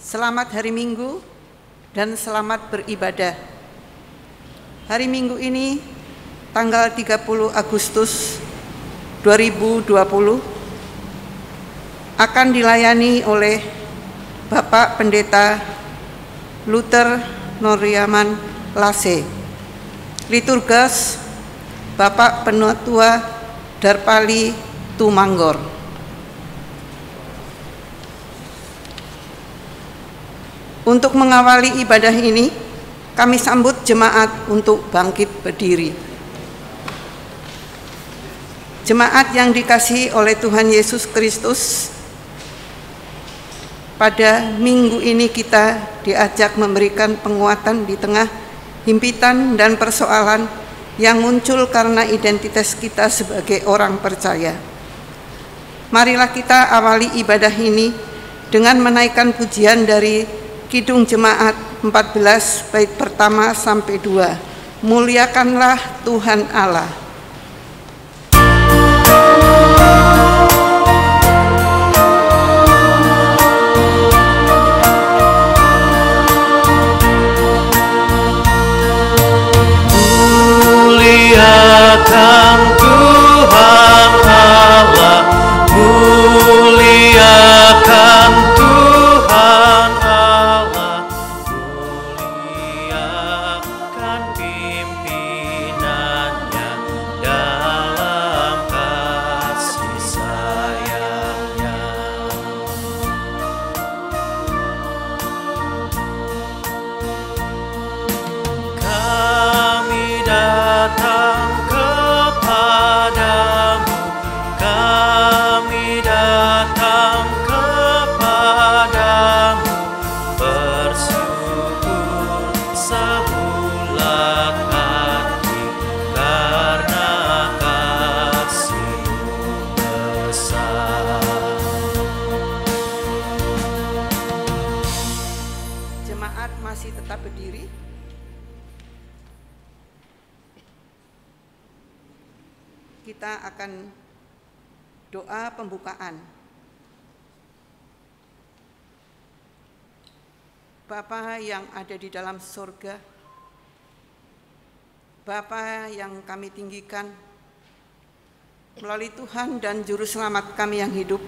Selamat hari Minggu dan selamat beribadah. Hari Minggu ini tanggal 30 Agustus 2020 akan dilayani oleh Bapak Pendeta Luther Noriaman Lase. Liturgas Bapak Penatua Darpali Tumanggor. Untuk mengawali ibadah ini, kami sambut jemaat untuk bangkit berdiri. Jemaat yang dikasihi oleh Tuhan Yesus Kristus, pada minggu ini kita diajak memberikan penguatan di tengah himpitan dan persoalan yang muncul karena identitas kita sebagai orang percaya. Marilah kita awali ibadah ini dengan menaikkan pujian dari Kidung Jemaat 14 bait pertama sampai 2. Muliakanlah Tuhan Allah. Muliakan Tuhan Allah, muliakan Tuhan Allah, muliakan pimpinannya dalam kasih sayangnya. Kami datang kepadamu, kami datang kepadamu, bersyukur sebulat hati karena kasih-Mu besar. Jemaat masih tetap berdiri. Kita akan doa pembukaan. Bapa yang ada di dalam surga, Bapa yang kami tinggikan, melalui Tuhan dan Juru Selamat kami yang hidup,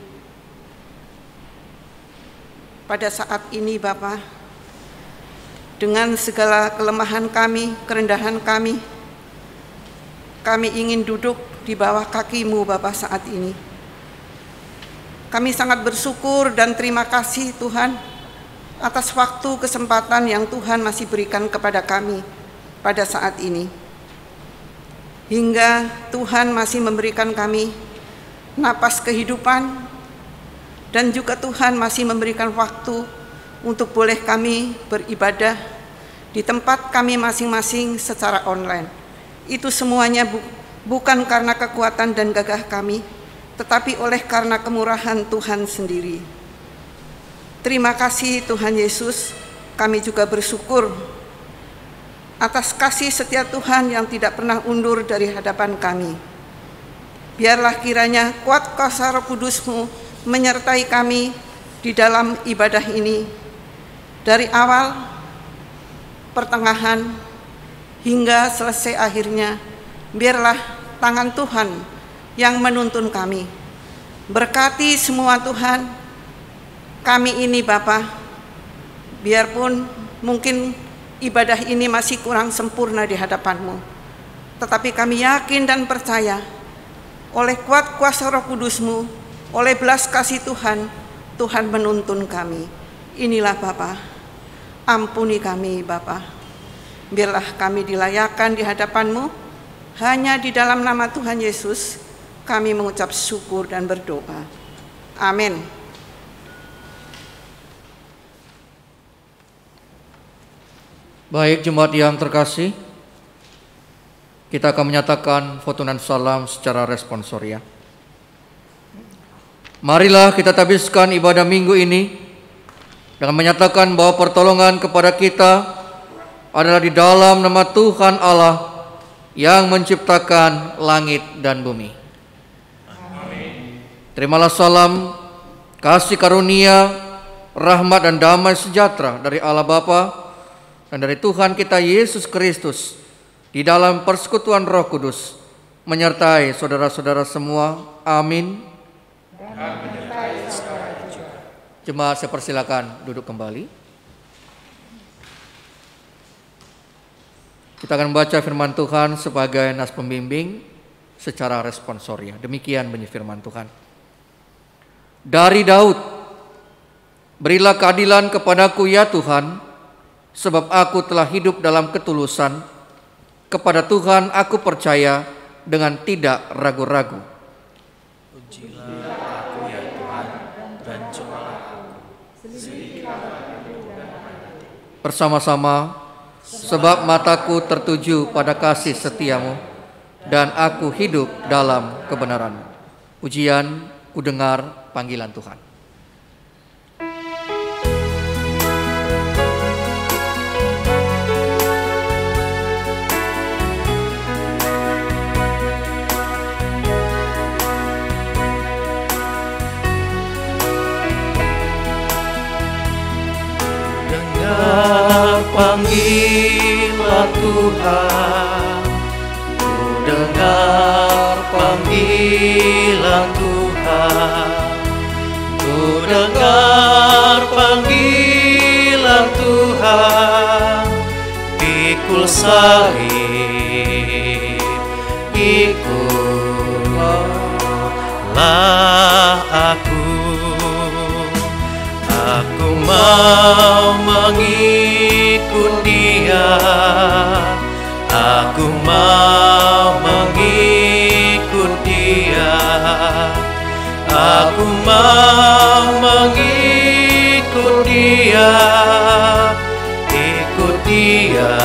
pada saat ini Bapa, dengan segala kelemahan kami, kerendahan kami ingin duduk di bawah kaki-Mu Bapa saat ini. Kami sangat bersyukur dan terima kasih Tuhan atas waktu kesempatan yang Tuhan masih berikan kepada kami pada saat ini. Hingga Tuhan masih memberikan kami napas kehidupan dan juga Tuhan masih memberikan waktu untuk boleh kami beribadah di tempat kami masing-masing secara online. Itu semuanya bukan karena kekuatan dan gagah kami, tetapi oleh karena kemurahan Tuhan sendiri. Terima kasih Tuhan Yesus, kami juga bersyukur atas kasih setia Tuhan yang tidak pernah undur dari hadapan kami. Biarlah kiranya kuat kuasa Roh Kudus-Mu menyertai kami di dalam ibadah ini, dari awal, pertengahan, hingga selesai akhirnya. Biarlah tangan Tuhan yang menuntun kami. Berkati semua Tuhan, kami ini Bapa, biarpun mungkin ibadah ini masih kurang sempurna di hadapan-Mu, tetapi kami yakin dan percaya oleh kuat kuasa Roh Kudus-Mu, oleh belas kasih Tuhan, Tuhan menuntun kami. Inilah Bapa, ampuni kami Bapa. Biarlah kami dilayakkan di hadapan-Mu. Hanya di dalam nama Tuhan Yesus kami mengucap syukur dan berdoa. Amin. Baik jemaat yang terkasih, kita akan menyatakan fotunan salam secara responsoria. Marilah kita tabiskan ibadah minggu ini dengan menyatakan bahwa pertolongan kepada kita adalah di dalam nama Tuhan Allah yang menciptakan langit dan bumi. Amin. Terimalah salam, kasih karunia, rahmat dan damai sejahtera dari Allah Bapa dan dari Tuhan kita Yesus Kristus di dalam persekutuan Roh Kudus menyertai saudara-saudara semua. Amin. Jemaat, saya persilakan duduk kembali. Kita akan membaca firman Tuhan sebagai nas pembimbing secara responsoria. Demikian bunyi firman Tuhan. Dari Daud, berilah keadilan kepadaku ya Tuhan, sebab aku telah hidup dalam ketulusan. Kepada Tuhan aku percaya dengan tidak ragu-ragu. Ujilah aku ya Tuhan, dan cobalah aku. Bersama-sama, sebab mataku tertuju pada kasih setiamu, dan aku hidup dalam kebenaran. Pujian, ku dengar panggilan Tuhan. Dengar panggilan Tuhan, ku dengar panggilan Tuhan, ku dengar panggilan Tuhan. Pikul salib, ikutlah aku. Aku mau mengikut Dia, aku mau mengikut Dia, aku mau mengikut Dia, ikut Dia,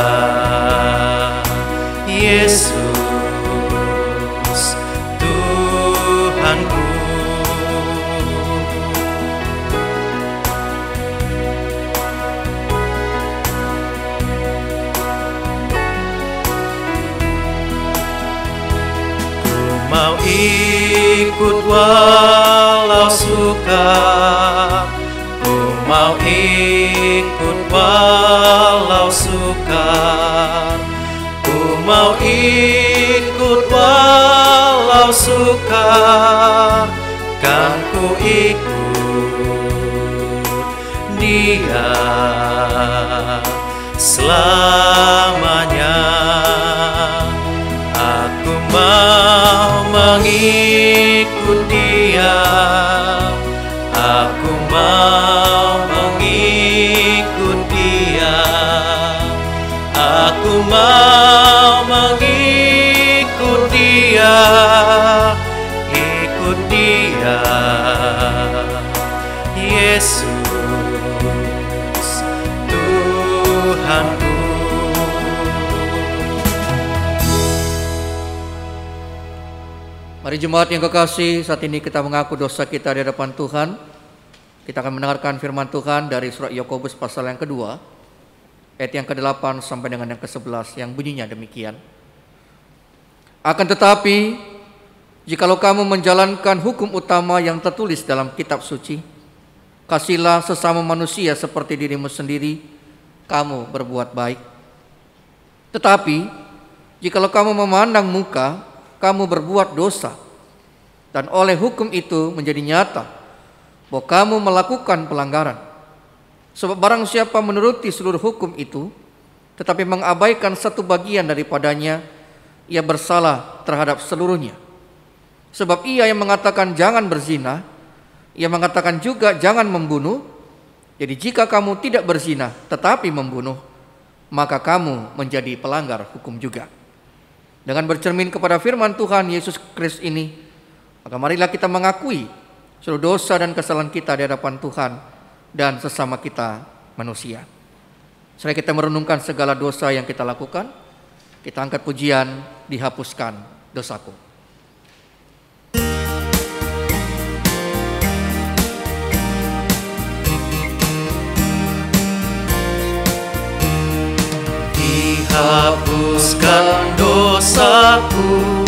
Yesus Tuhanku. Mau ikut walau suka, ku mau ikut walau sukar, ku mau ikut walau sukar, kan ku ikut Dia selamanya. Aku mau mengikut Dia, aku mau mengikut Dia, aku mau mengikut Dia, ikut Dia, Yesus Tuhanku. Mari jemaat yang kekasih, saat ini kita mengaku dosa kita di hadapan Tuhan. Kita akan mendengarkan firman Tuhan dari surat Yakobus pasal yang kedua, ayat yang ke-8 sampai dengan yang ke-11 yang bunyinya demikian. Akan tetapi, jikalau kamu menjalankan hukum utama yang tertulis dalam kitab suci, kasihlah sesama manusia seperti dirimu sendiri, kamu berbuat baik. Tetapi, jikalau kamu memandang muka, kamu berbuat dosa, dan oleh hukum itu menjadi nyata bahwa kamu melakukan pelanggaran. Sebab barang siapa menuruti seluruh hukum itu, tetapi mengabaikan satu bagian daripadanya, ia bersalah terhadap seluruhnya. Sebab ia yang mengatakan jangan berzina, ia mengatakan juga jangan membunuh. Jadi jika kamu tidak berzina tetapi membunuh, maka kamu menjadi pelanggar hukum juga. Dengan bercermin kepada firman Tuhan Yesus Kristus ini, maka marilah kita mengakui seluruh dosa dan kesalahan kita di hadapan Tuhan dan sesama kita manusia. Setelah kita merenungkan segala dosa yang kita lakukan, kita angkat pujian, dihapuskan dosaku. Hapuskan dosaku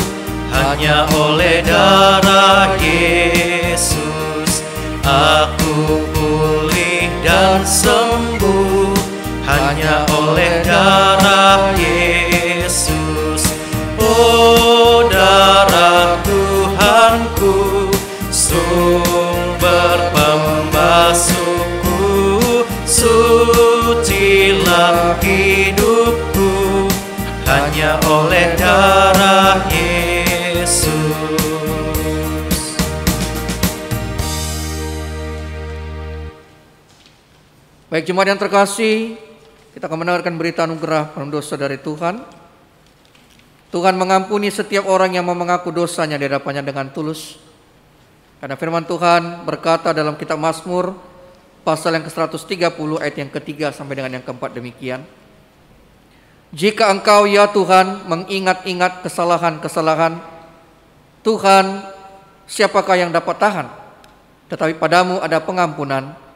hanya oleh darah Yesus. Aku pulih dan sembuh hanya oleh darah Yesus. Oh, darah Tuhanku, sumber pembasuhku, sucilah hidupku hanya oleh darah Yesus. Baik jemaat yang terkasih, kita akan mendengarkan berita anugerah pengampunan dosa dari Tuhan. Tuhan mengampuni setiap orang yang mau mengaku dosanya di hadapannya dengan tulus. Karena firman Tuhan berkata dalam kitab Mazmur pasal yang ke-130 ayat yang ketiga sampai dengan yang keempat demikian. Jika engkau ya Tuhan mengingat-ingat kesalahan-kesalahan, Tuhan siapakah yang dapat tahan? Tetapi padamu ada pengampunan,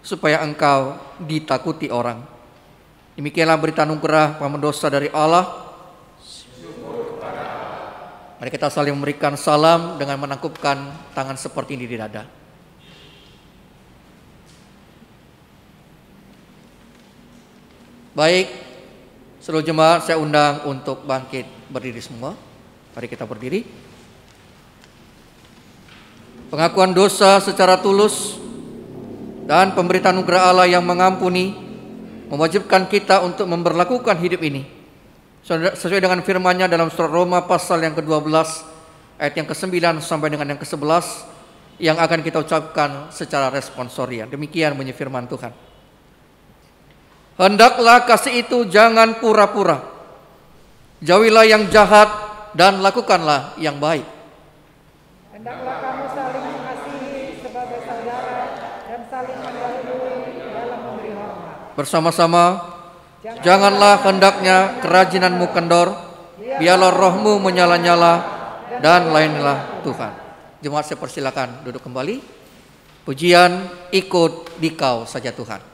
supaya engkau ditakuti orang. Demikianlah berita anugerah pengampunan dosa dari Allah. Mari kita saling memberikan salam dengan menangkupkan tangan seperti ini di dada. Baik, seluruh jemaat saya undang untuk bangkit berdiri semua. Mari kita berdiri. Pengakuan dosa secara tulus dan pemberitaan anugerah Allah yang mengampuni mewajibkan kita untuk memberlakukan hidup ini sesuai dengan firman-Nya dalam surat Roma pasal yang ke-12 ayat yang ke-9 sampai dengan yang ke-11 yang akan kita ucapkan secara responsorial. Demikian bunyi firman Tuhan. Hendaklah kasih itu jangan pura-pura. Jauhilah yang jahat dan lakukanlah yang baik. Hendaklah kamu saling mengasihi sebagai saudara dan saling mendahului dalam memberi hormat. Bersama-sama, janganlah hendaknya kerajinanmu kendor, biarlah rohmu menyala-nyala dan layanilah Tuhan. Jemaat saya persilakan duduk kembali. Pujian ikut dikau saja Tuhan.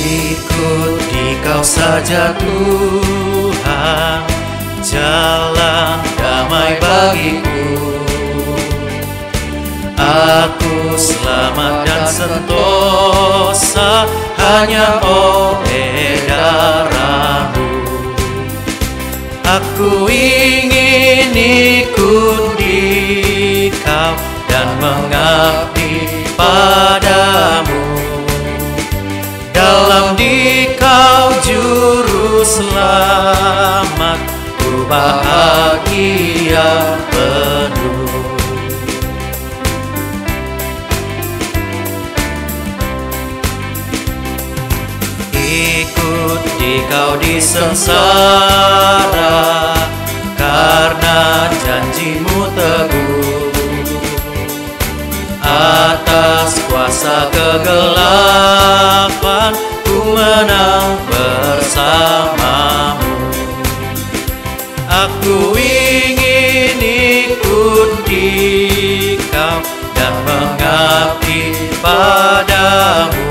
Ikut dikau saja Tuhan, jalan damai bagiku. Aku selamat dan sentosa hanya oleh darah-Mu. Aku ingin ikut dikau dan mengabdi padamu. Dalam dikau juru selamat, ku bahagia penuh. Ikut dikau di sengsara, karena janji-Mu teguh. Atas kuasa kegelapan ku menang bersama-Mu. Aku ingin ikut dikau dan mengabdi padamu.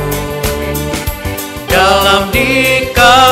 Dalam dikau